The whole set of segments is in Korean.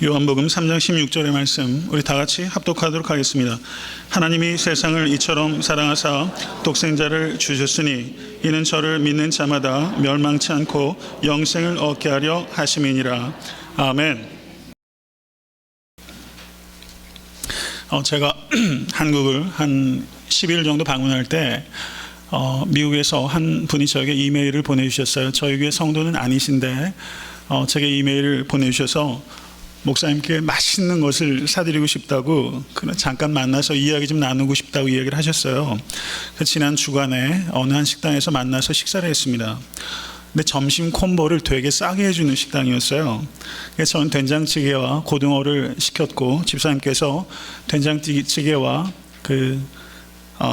요한복음 3장 16절의 말씀 우리 다 같이 합독하도록 하겠습니다. 하나님이 세상을 이처럼 사랑하사 독생자를 주셨으니 이는 저를 믿는 자마다 멸망치 않고 영생을 얻게 하려 하심이니라. 아멘. 제가 한국을 한 10일 정도 방문할 때 미국에서 한 분이 저에게 이메일을 보내주셨어요. 저희 교회 성도는 아니신데 제게 이메일을 보내주셔서 목사님께 맛있는 것을 사드리고 싶다고 잠깐 만나서 이야기 좀 나누고 싶다고 이야기를 하셨어요. 지난 주간에 어느 한 식당에서 만나서 식사를 했습니다. 근데 점심 콤보를 되게 싸게 해주는 식당이었어요. 그래서 저는 된장찌개와 고등어를 시켰고 집사님께서 된장찌개와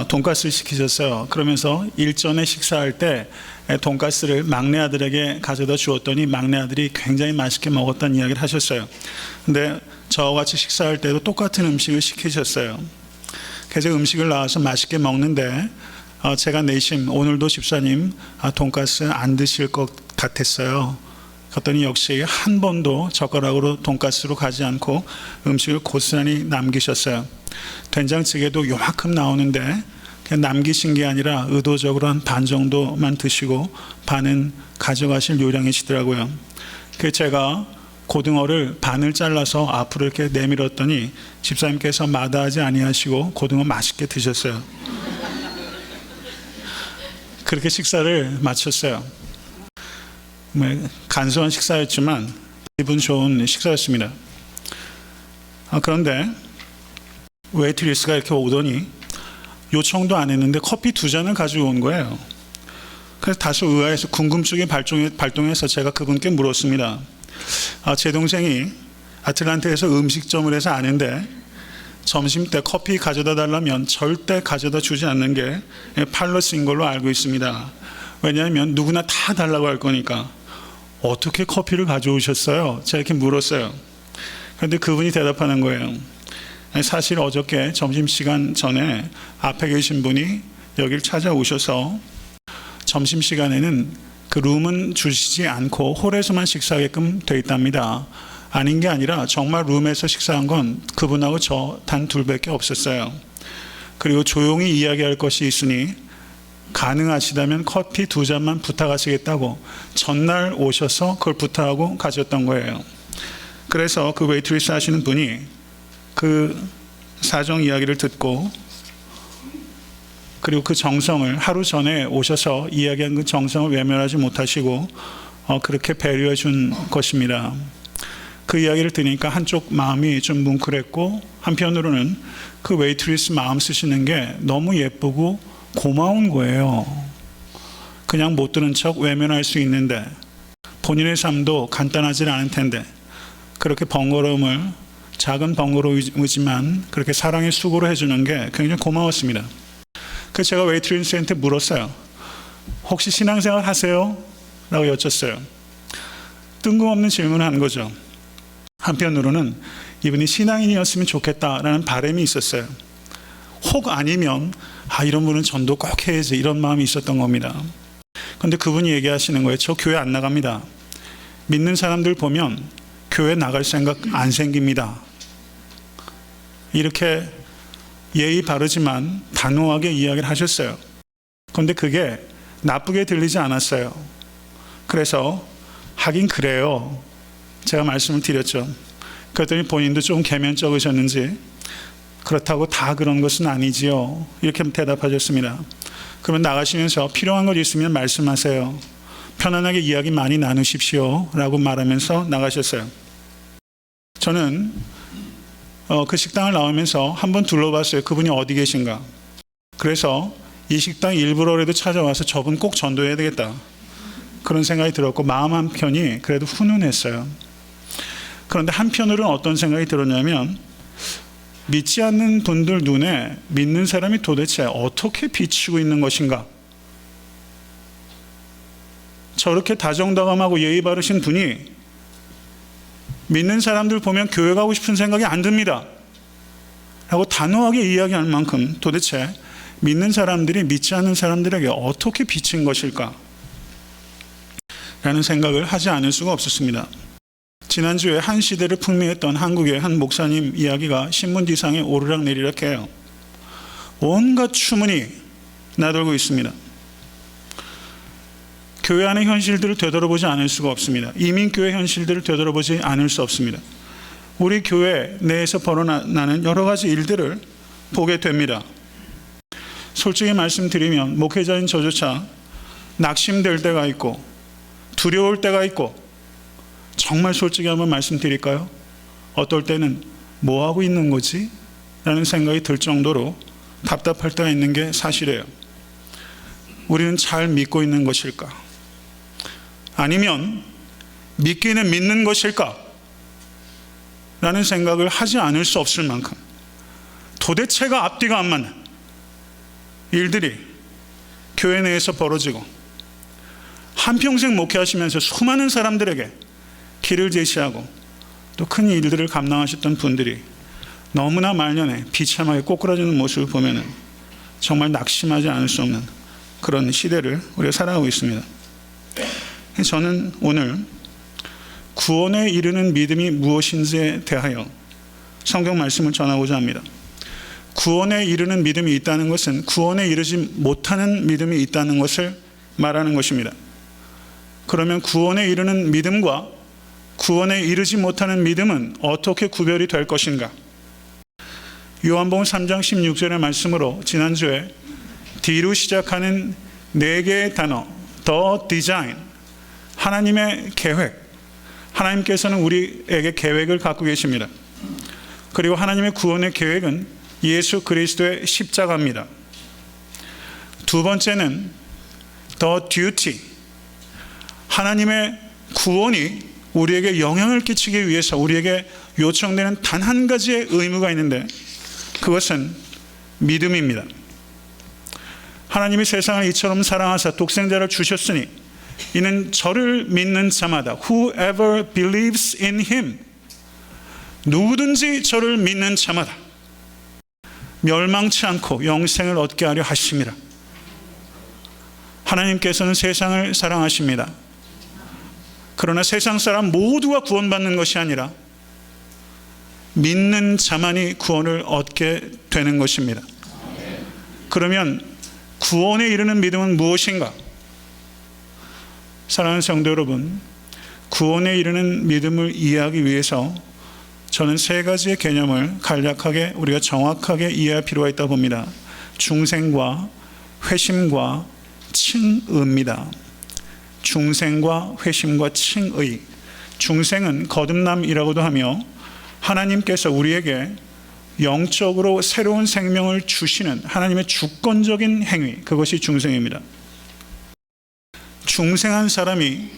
돈가스를 시키셨어요. 그러면서 일전에 식사할 때 돈가스를 막내 아들에게 가져다 주었더니 막내 아들이 굉장히 맛있게 먹었다는 이야기를 하셨어요. 근데 저와 같이 식사할 때도 똑같은 음식을 시키셨어요. 그래서 음식을 나와서 맛있게 먹는데 제가 내심 오늘도 집사님 돈가스 안 드실 것 같았어요. 그랬더니 역시 한 번도 젓가락으로 돈가스로 가지 않고 음식을 고스란히 남기셨어요. 된장찌개도 요만큼 나오는데 그냥 남기신 게 아니라 의도적으로 한 반 정도만 드시고 반은 가져가실 요량이시더라고요. 그래서 제가 고등어를 반을 잘라서 앞으로 이렇게 내밀었더니 집사님께서 마다하지 아니하시고 고등어 맛있게 드셨어요. 그렇게 식사를 마쳤어요. 간소한 식사였지만 기분 좋은 식사였습니다. 그런데 웨이트리스가 이렇게 오더니 요청도 안 했는데 커피 2잔을 가지고 온 거예요. 그래서 다소 의아해서 궁금증이 발동해서 제가 그분께 물었습니다. 제 동생이 아틀란타에서 음식점을 해서 아는데 점심 때 커피 가져다 달라면 절대 가져다 주지 않는 게 팔러스인 걸로 알고 있습니다. 왜냐하면 누구나 다 달라고 할 거니까. 어떻게 커피를 가져오셨어요? 제가 이렇게 물었어요. 그런데 그분이 대답하는 거예요. 사실 어저께 점심시간 전에 앞에 계신 분이 여기를 찾아오셔서 점심시간에는 그 룸은 주시지 않고 홀에서만 식사하게끔 되어 있답니다. 아닌 게 아니라 정말 룸에서 식사한 건 그분하고 저 단 둘밖에 없었어요. 그리고 조용히 이야기할 것이 있으니 가능하시다면 커피 2잔만 부탁하시겠다고 전날 오셔서 그걸 부탁하고 가셨던 거예요. 그래서 그 웨이트리스 하시는 분이 그 사정 이야기를 듣고 그리고 그 정성을 하루 전에 오셔서 이야기한 그 정성을 외면하지 못하시고 그렇게 배려해 준 것입니다. 그 이야기를 들으니까 한쪽 마음이 좀 뭉클했고 한편으로는 그 웨이트리스 마음 쓰시는 게 너무 예쁘고 고마운 거예요. 그냥 못 들은 척 외면할 수 있는데 본인의 삶도 간단하지 않을 텐데 그렇게 작은 번거로움이지만 그렇게 사랑의 수고를 해주는 게 굉장히 고마웠습니다. 그래서 제가 웨이트리스한테 물었어요. 혹시 신앙생활 하세요? 라고 여쭸어요. 뜬금없는 질문을 한 거죠. 한편으로는 이분이 신앙인이었으면 좋겠다라는 바람이 있었어요. 혹 아니면 이런 분은 전도 꼭 해야지 이런 마음이 있었던 겁니다. 그런데 그분이 얘기하시는 거예요. 저 교회 안 나갑니다. 믿는 사람들 보면 교회 나갈 생각 안 생깁니다. 이렇게 예의 바르지만 단호하게 이야기를 하셨어요. 그런데 그게 나쁘게 들리지 않았어요. 그래서 하긴 그래요. 제가 말씀을 드렸죠. 그랬더니 본인도 좀 개면적으셨는지 그렇다고 다 그런 것은 아니지요. 이렇게 대답하셨습니다. 그러면 나가시면서 필요한 것 있으면 말씀하세요. 편안하게 이야기 많이 나누십시오. 라고 말하면서 나가셨어요. 저는 그 식당을 나오면서 한번 둘러봤어요. 그분이 어디 계신가. 그래서 이 식당 일부러라도 찾아와서 저분 꼭 전도해야 되겠다. 그런 생각이 들었고 마음 한편이 그래도 훈훈했어요. 그런데 한편으로는 어떤 생각이 들었냐면 믿지 않는 분들 눈에 믿는 사람이 도대체 어떻게 비치고 있는 것인가. 저렇게 다정다감하고 예의 바르신 분이 믿는 사람들 보면 교회 가고 싶은 생각이 안 듭니다. 라고 단호하게 이야기할 만큼 도대체 믿는 사람들이 믿지 않는 사람들에게 어떻게 비친 것일까? 라는 생각을 하지 않을 수가 없었습니다. 지난주에 한 시대를 풍미했던 한국의 한 목사님 이야기가 신문 뒤상에 오르락내리락 해요. 온갖 추문이 나돌고 있습니다. 교회 안의 현실들을 되돌아보지 않을 수가 없습니다. 이민교회 현실들을 되돌아보지 않을 수 없습니다. 우리 교회 내에서 벌어나는 여러 가지 일들을 보게 됩니다. 솔직히 말씀드리면 목회자인 저조차 낙심될 때가 있고 두려울 때가 있고, 정말 솔직히 한번 말씀드릴까요? 어떨 때는 뭐 하고 있는 거지? 라는 생각이 들 정도로 답답할 때가 있는 게 사실이에요. 우리는 잘 믿고 있는 것일까? 아니면 믿기는 믿는 것일까? 라는 생각을 하지 않을 수 없을 만큼 도대체가 앞뒤가 안 맞는 일들이 교회 내에서 벌어지고, 한평생 목회하시면서 수많은 사람들에게 길을 제시하고 또 큰 일들을 감당하셨던 분들이 너무나 말년에 비참하게 꼬꾸라지는 모습을 보면 정말 낙심하지 않을 수 없는 그런 시대를 우리가 살아가고 있습니다. 저는 오늘 구원에 이르는 믿음이 무엇인지에 대하여 성경 말씀을 전하고자 합니다. 구원에 이르는 믿음이 있다는 것은 구원에 이르지 못하는 믿음이 있다는 것을 말하는 것입니다. 그러면 구원에 이르는 믿음과 구원에 이르지 못하는 믿음은 어떻게 구별이 될 것인가? 요한복음 3장 16절의 말씀으로 지난주에 D로 시작하는 4개의 단어, The Design, 하나님의 계획, 하나님께서는 우리에게 계획을 갖고 계십니다. 그리고 하나님의 구원의 계획은 예수 그리스도의 십자가입니다. 두 번째는 The Duty, 하나님의 구원이 우리에게 영향을 끼치기 위해서 우리에게 요청되는 단 한 가지의 의무가 있는데, 그것은 믿음입니다. 하나님이 세상을 이처럼 사랑하사 독생자를 주셨으니 이는 저를 믿는 자마다 whoever believes in him, 누구든지 저를 믿는 자마다 멸망치 않고 영생을 얻게 하려 하심이라. 하나님께서는 세상을 사랑하십니다. 그러나 세상 사람 모두가 구원받는 것이 아니라 믿는 자만이 구원을 얻게 되는 것입니다. 그러면 구원에 이르는 믿음은 무엇인가? 사랑하는 성도 여러분, 구원에 이르는 믿음을 이해하기 위해서 저는 3가지의 개념을 간략하게 우리가 정확하게 이해할 필요가 있다고 봅니다. 중생과 회심과 칭의입니다. 중생과 회심과 칭의. 중생은 거듭남이라고도 하며 하나님께서 우리에게 영적으로 새로운 생명을 주시는 하나님의 주권적인 행위, 그것이 중생입니다. 중생한 사람이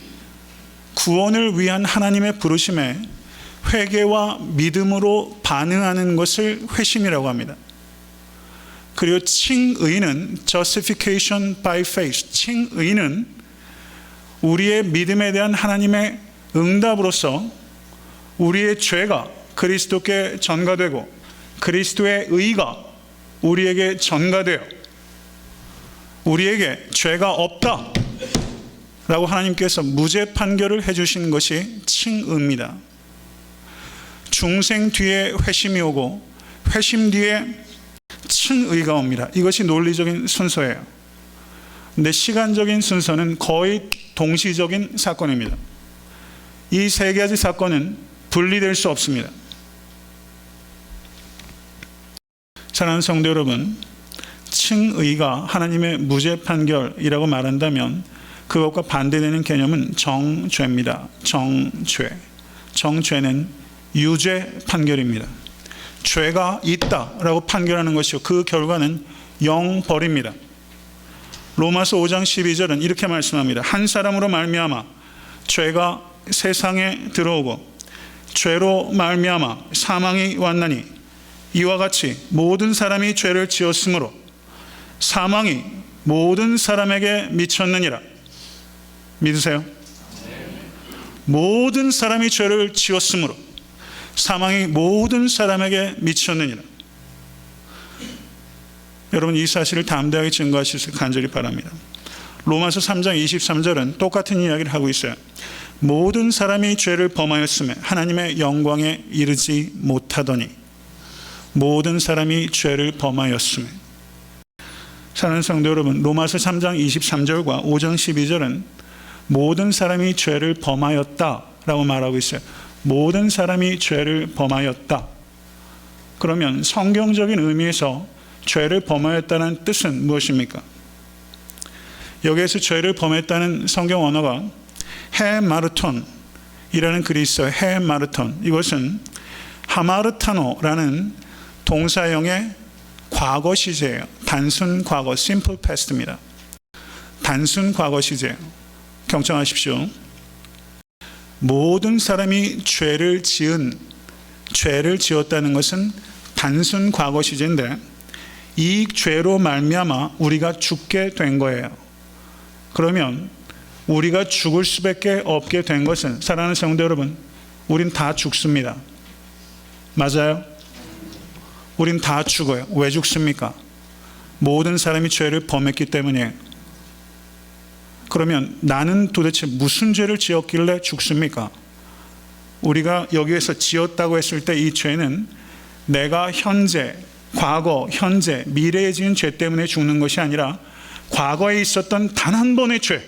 구원을 위한 하나님의 부르심에 회개와 믿음으로 반응하는 것을 회심이라고 합니다. 그리고 칭의는 justification by faith, 칭의는 우리의 믿음에 대한 하나님의 응답으로서 우리의 죄가 그리스도께 전가되고 그리스도의 의가 우리에게 전가되어 우리에게 죄가 없다 라고 하나님께서 무죄 판결을 해주신 것이 칭의입니다. 중생 뒤에 회심이 오고 회심 뒤에 칭의가 옵니다. 이것이 논리적인 순서예요. 근데 시간적인 순서는 거의 동시적인 사건입니다. 이 3가지 사건은 분리될 수 없습니다. 사랑하는 성도 여러분, 칭의가 하나님의 무죄 판결이라고 말한다면 그것과 반대되는 개념은 정죄입니다. 정죄. 정죄는 유죄 판결입니다. 죄가 있다라고 판결하는 것이요, 그 결과는 영벌입니다. 로마서 5장 12절은 이렇게 말씀합니다. 한 사람으로 말미암아 죄가 세상에 들어오고 죄로 말미암아 사망이 왔나니 이와 같이 모든 사람이 죄를 지었으므로 사망이 모든 사람에게 미쳤느니라. 믿으세요? 모든 사람이 죄를 지었으므로 사망이 모든 사람에게 미쳤느니라. 여러분, 이 사실을 담대하게 증거하시길 간절히 바랍니다. 로마서 3장 23절은 똑같은 이야기를 하고 있어요. 모든 사람이 죄를 범하였으며 하나님의 영광에 이르지 못하더니. 모든 사람이 죄를 범하였으며. 사랑하는 성도 여러분, 로마서 3장 23절과 5장 12절은 모든 사람이 죄를 범하였다라고 말하고 있어요. 모든 사람이 죄를 범하였다. 그러면 성경적인 의미에서 죄를 범하였다는 뜻은 무엇입니까? 여기에서 죄를 범했다는 성경 언어가 헤마르톤이라는 글이 있어요. 헤마르톤. 이것은 하마르타노라는 동사형의 과거 시제예요. 단순 과거, simple past입니다. 단순 과거 시제예요. 경청하십시오. 모든 사람이 죄를 지었다는 것은 단순 과거 시제인데 이 죄로 말미암아 우리가 죽게 된 거예요. 그러면 우리가 죽을 수밖에 없게 된 것은, 사랑하는 성도 여러분, 우린 다 죽습니다. 맞아요? 우린 다 죽어요. 왜 죽습니까? 모든 사람이 죄를 범했기 때문이에요. 그러면 나는 도대체 무슨 죄를 지었길래 죽습니까? 우리가 여기에서 지었다고 했을 때 이 죄는 내가 현재, 과거, 현재, 미래에 지은 죄 때문에 죽는 것이 아니라 과거에 있었던 단 한 번의 죄,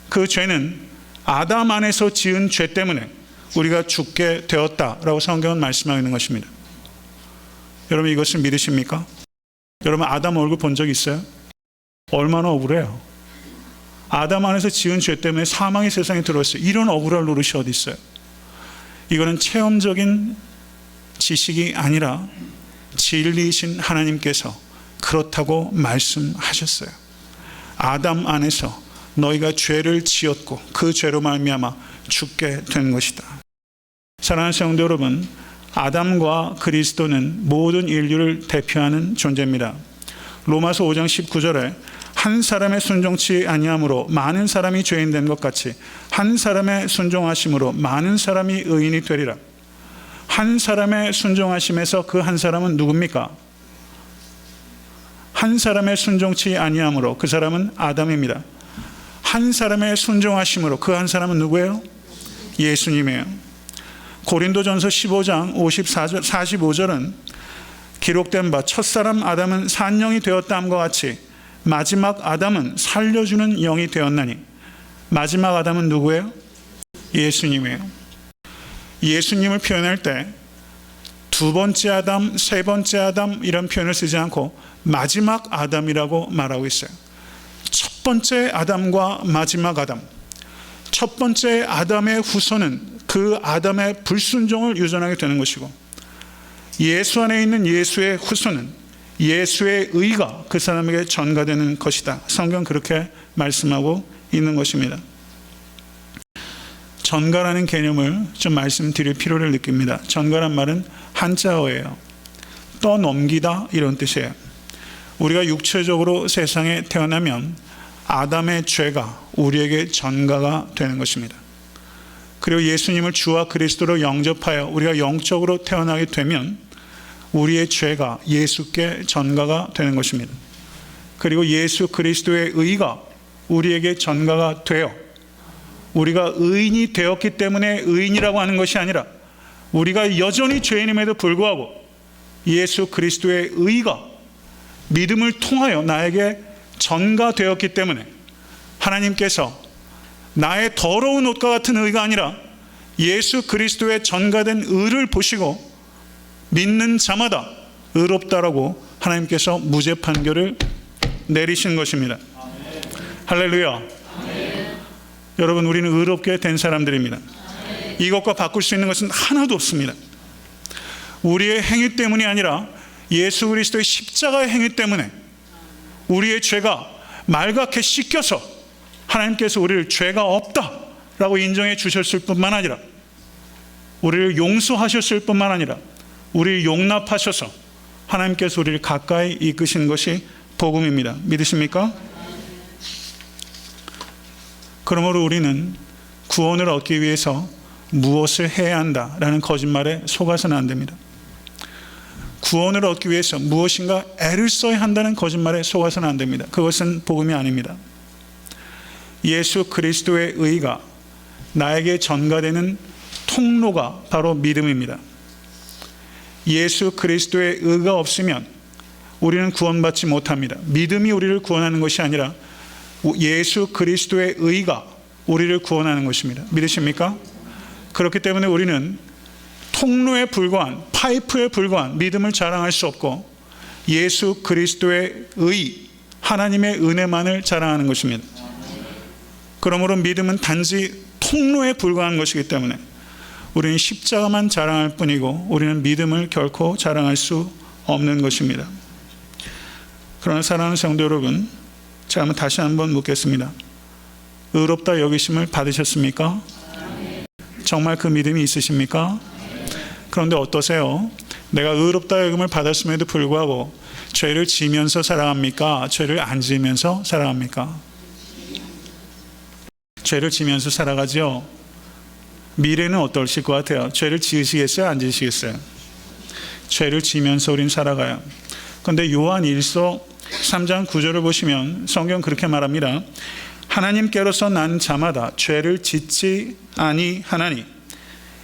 그 죄는 아담 안에서 지은 죄 때문에 우리가 죽게 되었다라고 성경은 말씀하고 있는 것입니다. 여러분, 이것을 믿으십니까? 여러분, 아담 얼굴 본 적 있어요? 얼마나 억울해요. 아담 안에서 지은 죄 때문에 사망이 세상에 들어왔어요. 이런 억울할 노릇이 어디 있어요? 이거는 체험적인 지식이 아니라 진리이신 하나님께서 그렇다고 말씀하셨어요. 아담 안에서 너희가 죄를 지었고 그 죄로 말미암아 죽게 된 것이다. 사랑하는 성도 여러분, 아담과 그리스도는 모든 인류를 대표하는 존재입니다. 로마서 5장 19절에 한 사람의 순종치 아니함으로 많은 사람이 죄인 된 것 같이 한 사람의 순종하심으로 많은 사람이 의인이 되리라. 한 사람의 순종하심에서 그 한 사람은 누굽니까? 한 사람의 순종치 아니함으로 그 사람은 아담입니다. 한 사람의 순종하심으로 그 한 사람은 누구예요? 예수님이에요. 고린도전서 15장 45절은 기록된 바 첫사람 아담은 산영이 되었다함과 같이 마지막 아담은 살려주는 영이 되었나니. 마지막 아담은 누구예요? 예수님이에요. 예수님을 표현할 때 두 번째 아담, 세 번째 아담 이런 표현을 쓰지 않고 마지막 아담이라고 말하고 있어요. 첫 번째 아담과 마지막 아담. 첫 번째 아담의 후손은 그 아담의 불순종을 유전하게 되는 것이고, 예수 안에 있는 예수의 후손은 예수의 의가 그 사람에게 전가되는 것이다. 성경 그렇게 말씀하고 있는 것입니다. 전가라는 개념을 좀 말씀드릴 필요를 느낍니다. 전가란 말은 한자어예요. 떠넘기다 이런 뜻이에요. 우리가 육체적으로 세상에 태어나면 아담의 죄가 우리에게 전가가 되는 것입니다. 그리고 예수님을 주와 그리스도로 영접하여 우리가 영적으로 태어나게 되면 우리의 죄가 예수께 전가가 되는 것입니다. 그리고 예수 그리스도의 의가 우리에게 전가가 되어 우리가 의인이 되었기 때문에 의인이라고 하는 것이 아니라 우리가 여전히 죄인임에도 불구하고 예수 그리스도의 의가 믿음을 통하여 나에게 전가되었기 때문에 하나님께서 나의 더러운 옷과 같은 의가 아니라 예수 그리스도의 전가된 의를 보시고 믿는 자마다 의롭다라고 하나님께서 무죄 판결을 내리신 것입니다. 아멘. 할렐루야. 아멘. 여러분, 우리는 의롭게 된 사람들입니다. 아멘. 이것과 바꿀 수 있는 것은 하나도 없습니다. 우리의 행위 때문이 아니라 예수 그리스도의 십자가의 행위 때문에 우리의 죄가 말갛게 씻겨서 하나님께서 우리를 죄가 없다라고 인정해 주셨을 뿐만 아니라 우리를 용서하셨을 뿐만 아니라 우리를 용납하셔서 하나님께서 우리를 가까이 이끄신 것이 복음입니다. 믿으십니까? 그러므로 우리는 구원을 얻기 위해서 무엇을 해야 한다라는 거짓말에 속아서는 안 됩니다. 구원을 얻기 위해서 무엇인가 애를 써야 한다는 거짓말에 속아서는 안 됩니다. 그것은 복음이 아닙니다. 예수 그리스도의 의가 나에게 전가되는 통로가 바로 믿음입니다. 예수 그리스도의 의가 없으면 우리는 구원받지 못합니다. 믿음이 우리를 구원하는 것이 아니라 예수 그리스도의 의가 우리를 구원하는 것입니다. 믿으십니까? 그렇기 때문에 우리는 통로에 불과한, 파이프에 불과한 믿음을 자랑할 수 없고 예수 그리스도의 의, 하나님의 은혜만을 자랑하는 것입니다. 그러므로 믿음은 단지 통로에 불과한 것이기 때문에 우리는 십자가만 자랑할 뿐이고 우리는 믿음을 결코 자랑할 수 없는 것입니다. 그러나 사랑하는 성도 여러분, 제가 다시 한번 묻겠습니다. 의롭다 여기심을 받으셨습니까? 정말 그 믿음이 있으십니까? 그런데 어떠세요? 내가 의롭다 여김을 받았음에도 불구하고 죄를 지면서 살아갑니까? 죄를 안 지면서 살아갑니까? 죄를 지면서 살아가죠. 미래는 어떠실 것 같아요? 죄를 지으시겠어요? 안 지으시겠어요? 죄를 지면서 우린 살아가요. 그런데 요한 1서 3장 9절을 보시면 성경 그렇게 말합니다. 하나님께로서 난 자마다 죄를 짓지 아니하나니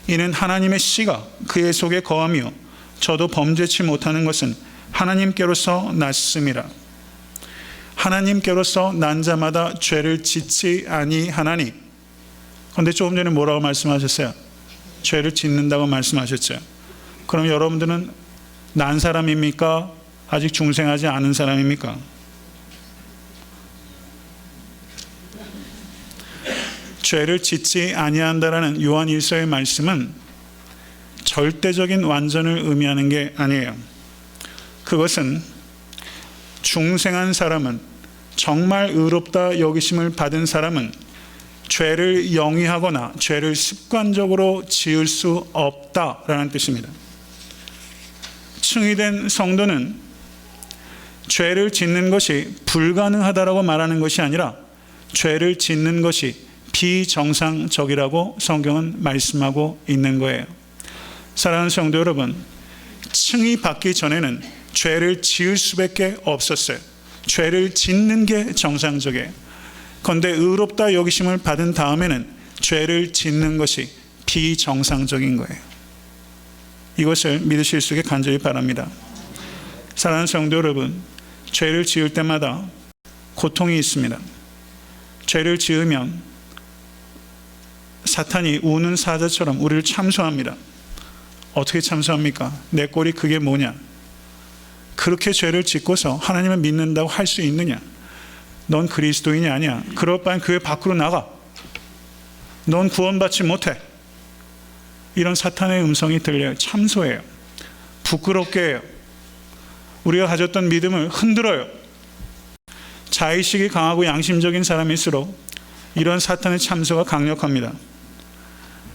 이는 하나님의 씨가 그의 속에 거하며 저도 범죄치 못하는 것은 하나님께로서 났음이라. 하나님께로서 난 자마다 죄를 짓지 아니하나니. 그런데 조금 전에 뭐라고 말씀하셨어요? 죄를 짓는다고 말씀하셨죠. 그럼 여러분들은 난 사람입니까? 아직 중생하지 않은 사람입니까? 죄를 짓지 아니한다라는 요한 1서의 말씀은 절대적인 완전을 의미하는 게 아니에요. 그것은 중생한 사람은, 정말 의롭다 여기심을 받은 사람은 죄를 영위하거나 죄를 습관적으로 지을 수 없다라는 뜻입니다. 층위된 성도는 죄를 짓는 것이 불가능하다라고 말하는 것이 아니라 죄를 짓는 것이 비정상적이라고 성경은 말씀하고 있는 거예요. 사랑하는 성도 여러분, 층이 받기 전에는 죄를 지을 수밖에 없었어요. 죄를 짓는 게 정상적이에요. 그런데 의롭다 여기심을 받은 다음에는 죄를 짓는 것이 비정상적인 거예요. 이것을 믿으실 수 있게 간절히 바랍니다. 사랑하는 성도 여러분, 죄를 지을 때마다 고통이 있습니다. 죄를 지으면 사탄이 우는 사자처럼 우리를 참소합니다. 어떻게 참소합니까? 내 꼴이 그게 뭐냐? 그렇게 죄를 짓고서 하나님을 믿는다고 할 수 있느냐? 넌 그리스도인이 아니야. 그럴 바엔 교회 밖으로 나가. 넌 구원받지 못해. 이런 사탄의 음성이 들려요. 참소해요. 부끄럽게 해요. 우리가 가졌던 믿음을 흔들어요. 자의식이 강하고 양심적인 사람일수록 이런 사탄의 참소가 강력합니다.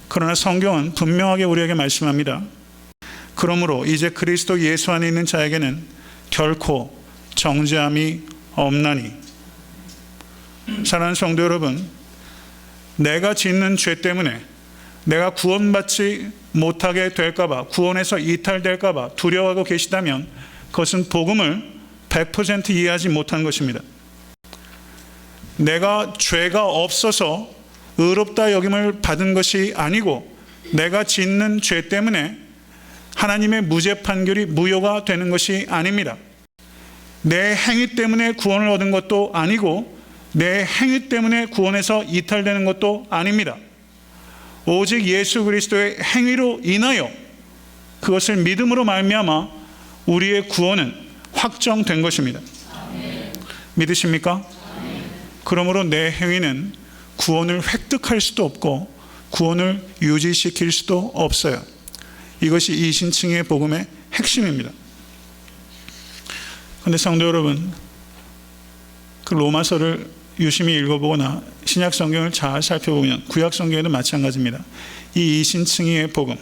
그러나 성경은 분명하게 우리에게 말씀합니다. 그러므로 이제 그리스도 예수 안에 있는 자에게는 결코 정죄함이 없나니. 사랑하는 성도 여러분, 내가 짓는 죄 때문에 내가 구원받지 못하게 될까봐, 구원에서 이탈될까봐 두려워하고 계시다면 그것은 복음을 100% 이해하지 못한 것입니다. 내가 죄가 없어서 의롭다 여김을 받은 것이 아니고 내가 짓는 죄 때문에 하나님의 무죄 판결이 무효가 되는 것이 아닙니다. 내 행위 때문에 구원을 얻은 것도 아니고 내 행위 때문에 구원에서 이탈되는 것도 아닙니다. 오직 예수 그리스도의 행위로 인하여 그것을 믿음으로 말미암아 우리의 구원은 확정된 것입니다. 믿으십니까? 그러므로 내 행위는 구원을 획득할 수도 없고 구원을 유지시킬 수도 없어요. 이것이 이신층의 복음의 핵심입니다. 그런데 성도 여러분, 그 로마서를 유심히 읽어보거나 신약 성경을 잘 살펴보면 구약 성경에도 마찬가지입니다. 이 이신층의 복음,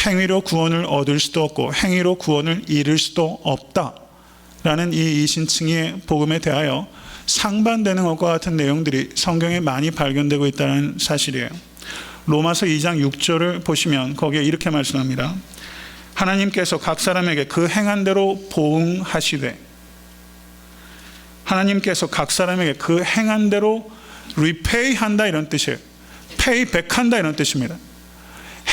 행위로 구원을 얻을 수도 없고 행위로 구원을 잃을 수도 없다라는 이 이신층의 복음에 대하여 상반되는 것과 같은 내용들이 성경에 많이 발견되고 있다는 사실이에요. 로마서 2장 6절을 보시면 거기에 이렇게 말씀합니다. 하나님께서 각 사람에게 그 행한 대로 보응하시되, 하나님께서 각 사람에게 그 행한 대로 repay 한다, 이런 뜻이에요. 페이백한다 이런 뜻입니다.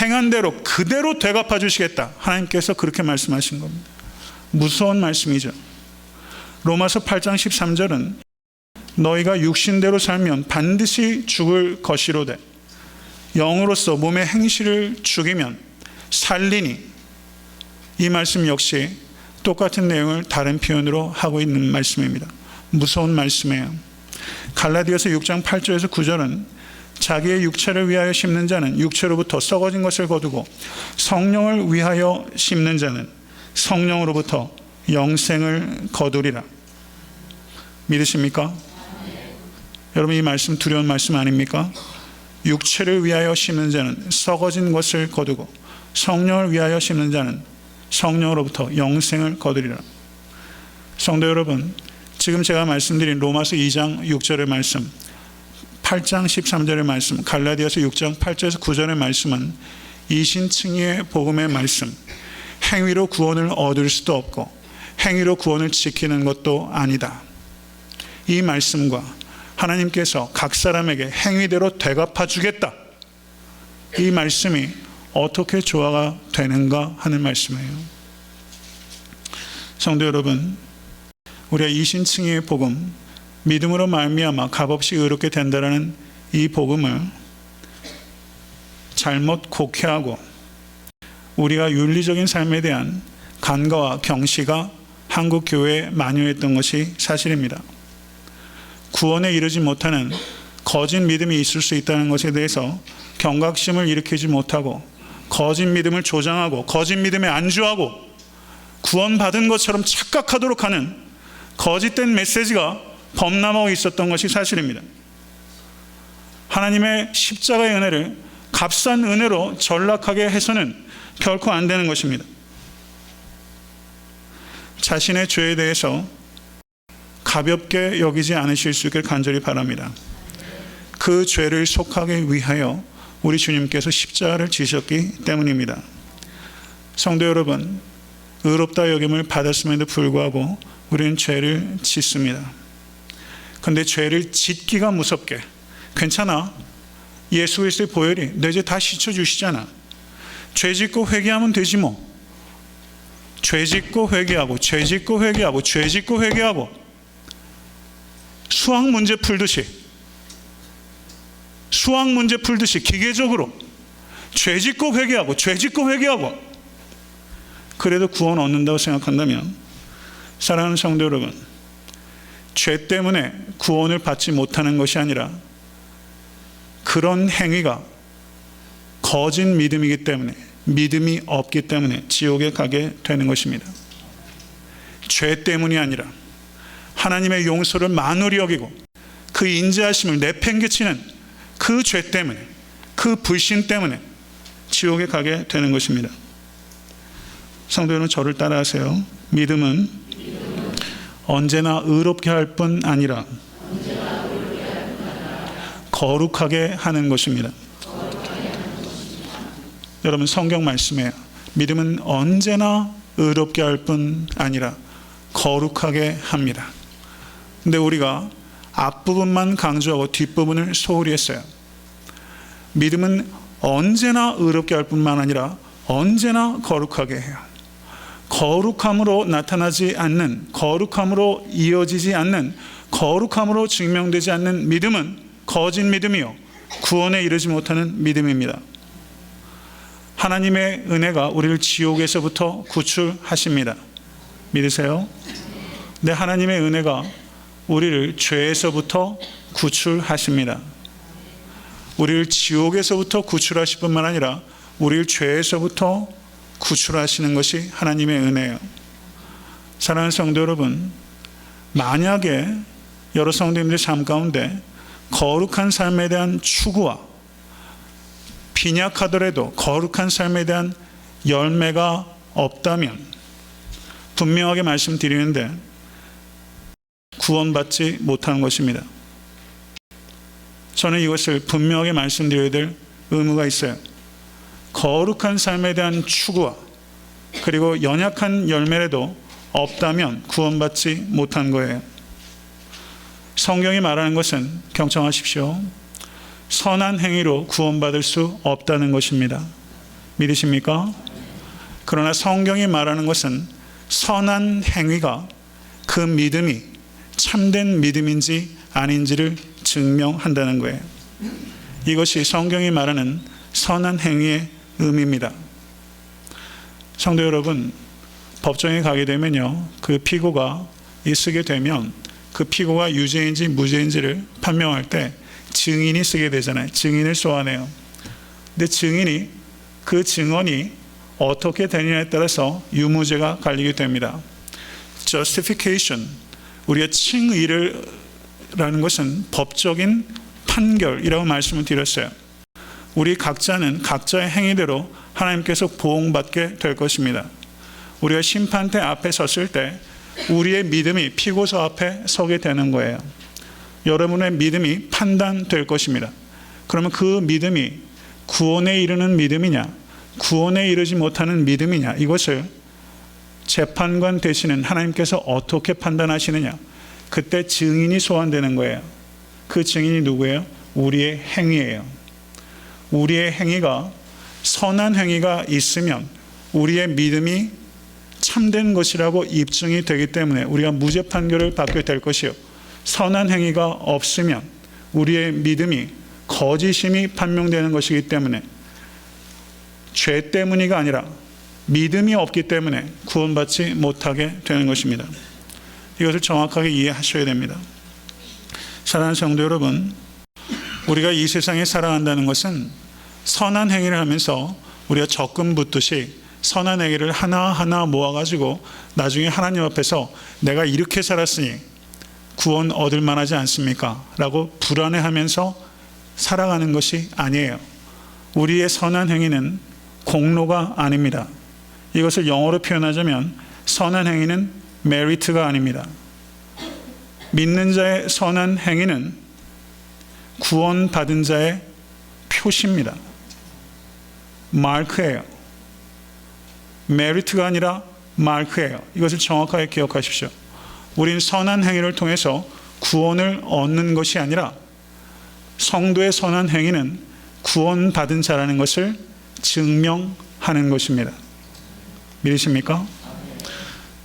행한 대로 그대로 되갚아 주시겠다. 하나님께서 그렇게 말씀하신 겁니다. 무서운 말씀이죠. 로마서 8장 13절은 너희가 육신대로 살면 반드시 죽을 것이로되 영으로서 몸의 행실을 죽이면 살리니, 이 말씀 역시 똑같은 내용을 다른 표현으로 하고 있는 말씀입니다. 무서운 말씀이에요. 갈라디아서 6장 8절에서 9절은 자기의 육체를 위하여 심는 자는 육체로부터 썩어진 것을 거두고 성령을 위하여 심는 자는 성령으로부터 영생을 거두리라. 믿으십니까? 여러분, 이 말씀 두려운 말씀 아닙니까? 육체를 위하여 심는 자는 썩어진 것을 거두고 성령을 위하여 심는 자는 성령으로부터 영생을 거두리라. 성도 여러분, 지금 제가 말씀드린 로마서 2장 6절의 말씀, 8장 13절의 말씀, 갈라디아서 6장 8절에서 9절의 말씀은 이신칭의의 복음의 말씀, 행위로 구원을 얻을 수도 없고 행위로 구원을 지키는 것도 아니다. 이 말씀과 하나님께서 각 사람에게 행위대로 되갚아 주겠다, 이 말씀이 어떻게 조화가 되는가 하는 말씀이에요. 성도 여러분, 우리가 이신칭의의 복음, 믿음으로 말미암아 값없이 의롭게 된다라는 이 복음을 잘못 곡해하고 우리가 윤리적인 삶에 대한 간과와 경시가 한국 교회에 만연했던 것이 사실입니다. 구원에 이르지 못하는 거짓 믿음이 있을 수 있다는 것에 대해서 경각심을 일으키지 못하고 거짓 믿음을 조장하고 거짓 믿음에 안주하고 구원받은 것처럼 착각하도록 하는 거짓된 메시지가 범람하고 있었던 것이 사실입니다. 하나님의 십자가의 은혜를 값싼 은혜로 전락하게 해서는 결코 안 되는 것입니다. 자신의 죄에 대해서 가볍게 여기지 않으실 수 있길 간절히 바랍니다. 그 죄를 속하기 위하여 우리 주님께서 십자가를 지셨기 때문입니다. 성도 여러분, 의롭다 여김을 받았음에도 불구하고 우리는 죄를 짓습니다. 그런데 죄를 짓기가 무섭게, 괜찮아, 예수 그리스도의 보혈이 내 죄 다 씻어주시잖아, 죄 짓고 회개하면 되지 뭐, 죄 짓고 회개하고 죄 짓고 회개하고 죄 짓고 회개하고, 수학 문제 풀듯이 기계적으로 죄 짓고 회개하고 죄 짓고 회개하고, 그래도 구원 얻는다고 생각한다면, 사랑하는 성도 여러분, 죄 때문에 구원을 받지 못하는 것이 아니라 그런 행위가 거짓 믿음이기 때문에, 믿음이 없기 때문에 지옥에 가게 되는 것입니다. 죄 때문이 아니라 하나님의 용서를 만홀히 여기고 그 인자하심을 내팽개치는 그 죄 때문에, 그 불신 때문에 지옥에 가게 되는 것입니다. 성도 여러분, 저를 따라하세요. 믿음은 언제나 의롭게 할 뿐 아니라 거룩하게 하는 것입니다. 여러분, 성경 말씀이에요. 믿음은 언제나 의롭게 할 뿐 아니라 거룩하게 합니다. 근데 우리가 앞부분만 강조하고 뒷부분을 소홀히 했어요. 믿음은 언제나 의롭게 할 뿐만 아니라 언제나 거룩하게 해요. 거룩함으로 나타나지 않는, 거룩함으로 이어지지 않는, 거룩함으로 증명되지 않는 믿음은 거짓 믿음이요, 구원에 이르지 못하는 믿음입니다. 하나님의 은혜가 우리를 지옥에서부터 구출하십니다. 믿으세요? 네, 하나님의 은혜가 우리를 죄에서부터 구출하십니다. 우리를 지옥에서부터 구출하실 뿐만 아니라 우리를 죄에서부터 구출하시는 것이 하나님의 은혜예요. 사랑하는 성도 여러분, 만약에 여러 성도님들 삶 가운데 거룩한 삶에 대한 추구와 빈약하더라도 거룩한 삶에 대한 열매가 없다면 분명하게 말씀드리는데 구원받지 못하는 것입니다. 저는 이것을 분명하게 말씀드려야 될 의무가 있어요. 거룩한 삶에 대한 추구와 그리고 연약한 열매라도 없다면 구원받지 못한 거예요. 성경이 말하는 것은, 경청하십시오, 선한 행위로 구원받을 수 없다는 것입니다. 믿으십니까? 그러나 성경이 말하는 것은 선한 행위가 그 믿음이 참된 믿음인지 아닌지를 증명한다는 거예요. 이것이 성경이 말하는 선한 행위의 의미입니다. 성도 여러분, 법정에 가게 되면요, 그 피고가 쓰게 되면 그 피고가 유죄인지 무죄인지를 판명할 때 증인이 쓰게 되잖아요. 증인을 소환해요. 근데 증인이 그 증언이 어떻게 되느냐에 따라서 유무죄가 갈리게 됩니다. Justification, 우리가 칭의를 라는 것은 법적인 판결이라고 말씀을 드렸어요. 우리 각자는 각자의 행위대로 하나님께서 보응받게 될 것입니다. 우리가 심판대 앞에 섰을 때 우리의 믿음이 피고서 앞에 서게 되는 거예요. 여러분의 믿음이 판단될 것입니다. 그러면 그 믿음이 구원에 이르는 믿음이냐, 구원에 이르지 못하는 믿음이냐, 이것을 재판관 되시는 하나님께서 어떻게 판단하시느냐, 그때 증인이 소환되는 거예요. 그 증인이 누구예요? 우리의 행위예요. 우리의 행위가 선한 행위가 있으면 우리의 믿음이 참된 것이라고 입증이 되기 때문에 우리가 무죄 판결을 받게 될 것이요, 선한 행위가 없으면 우리의 믿음이 거짓임이 판명되는 것이기 때문에 죄 때문이가 아니라 믿음이 없기 때문에 구원받지 못하게 되는 것입니다. 이것을 정확하게 이해하셔야 됩니다. 사랑하는 성도 여러분, 우리가 이 세상에 살아간다는 것은 선한 행위를 하면서 우리가 적금 붓듯이 선한 행위를 하나하나 모아가지고 나중에 하나님 앞에서 내가 이렇게 살았으니 구원 얻을 만하지 않습니까? 라고 불안해하면서 살아가는 것이 아니에요. 우리의 선한 행위는 공로가 아닙니다. 이것을 영어로 표현하자면 선한 행위는 메리트가 아닙니다. 믿는 자의 선한 행위는 구원받은 자의 표시입니다. 마크예요. 메리트가 아니라 마크예요. 이것을 정확하게 기억하십시오. 우린 선한 행위를 통해서 구원을 얻는 것이 아니라 성도의 선한 행위는 구원받은 자라는 것을 증명하는 것입니다. 믿으십니까?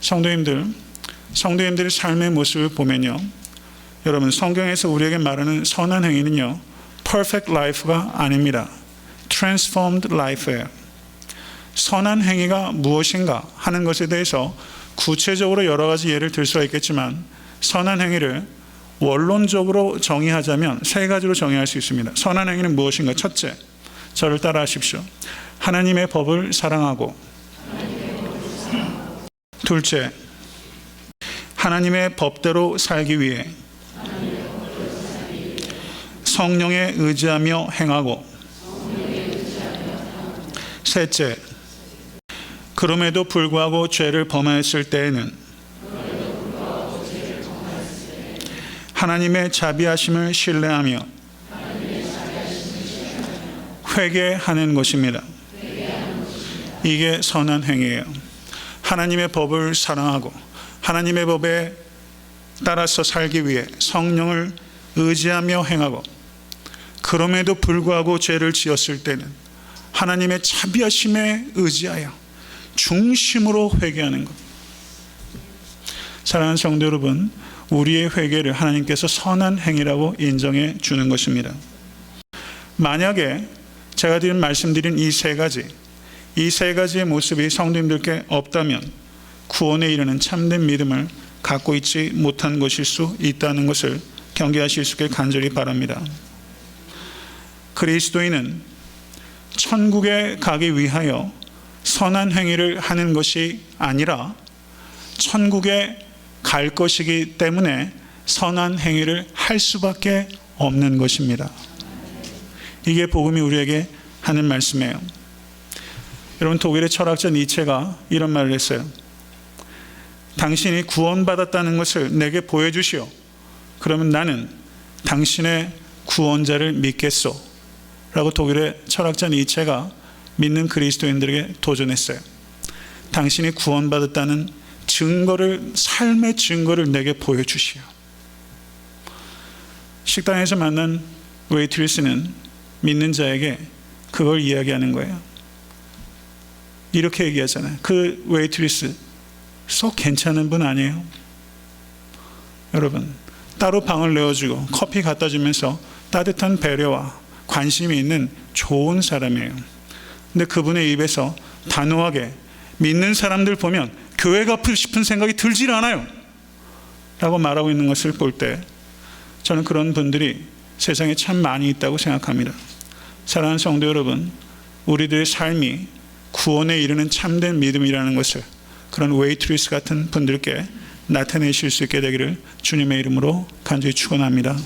성도님들의 삶의 모습을 보면요, 여러분, 성경에서 우리에게 말하는 선한 행위는요, perfect life가 아닙니다. transformed life예요. 선한 행위가 무엇인가 하는 것에 대해서 구체적으로 여러 가지 예를 들 수가 있겠지만, 선한 행위를 원론적으로 정의하자면 세 가지로 정의할 수 있습니다. 선한 행위는 무엇인가? 첫째, 저를 따라 하십시오. 하나님의 법을 사랑하고, 둘째, 하나님의 법대로 살기 위해 성령에 의지하며 행하고, 셋째, 그럼에도 불구하고 죄를 범하였을 때에는 하나님의 자비하심을 신뢰하며 회개하는 것입니다. 이게 선한 행위예요. 하나님의 법을 사랑하고 하나님의 법에 따라서 살기 위해 성령을 의지하며 행하고, 그럼에도 불구하고 죄를 지었을 때는 하나님의 자비하심에 의지하여 중심으로 회개하는 것. 사랑하는 성도 여러분, 우리의 회개를 하나님께서 선한 행위라고 인정해 주는 것입니다. 만약에 제가 말씀드린 이 세 가지의 모습이 성도님들께 없다면 구원에 이르는 참된 믿음을 갖고 있지 못한 것일 수 있다는 것을 경계하실 수 있게 간절히 바랍니다. 그리스도인은 천국에 가기 위하여 선한 행위를 하는 것이 아니라 천국에 갈 것이기 때문에 선한 행위를 할 수밖에 없는 것입니다. 이게 복음이 우리에게 하는 말씀이에요. 여러분, 독일의 철학자 니체가 이런 말을 했어요. 당신이 구원받았다는 것을 내게 보여주시오. 그러면 나는 당신의 구원자를 믿겠소. 라고 독일의 철학자 니체가 믿는 그리스도인들에게 도전했어요. 당신이 구원받았다는 증거를, 삶의 증거를 내게 보여주시오. 식당에서 만난 웨이트리스는 믿는 자에게 그걸 이야기하는 거예요. 이렇게 얘기하잖아요. 그 웨이트리스 썩 괜찮은 분 아니에요? 여러분, 따로 방을 내어주고 커피 갖다 주면서 따뜻한 배려와 관심이 있는 좋은 사람이에요. 근데 그분의 입에서 단호하게 믿는 사람들 보면 교회 가고 싶은 생각이 들질 않아요 라고 말하고 있는 것을 볼 때 저는 그런 분들이 세상에 참 많이 있다고 생각합니다. 사랑하는 성도 여러분, 우리들의 삶이 구원에 이르는 참된 믿음이라는 것을 그런 웨이트리스 같은 분들께 나타내실 수 있게 되기를 주님의 이름으로 간절히 축원합니다.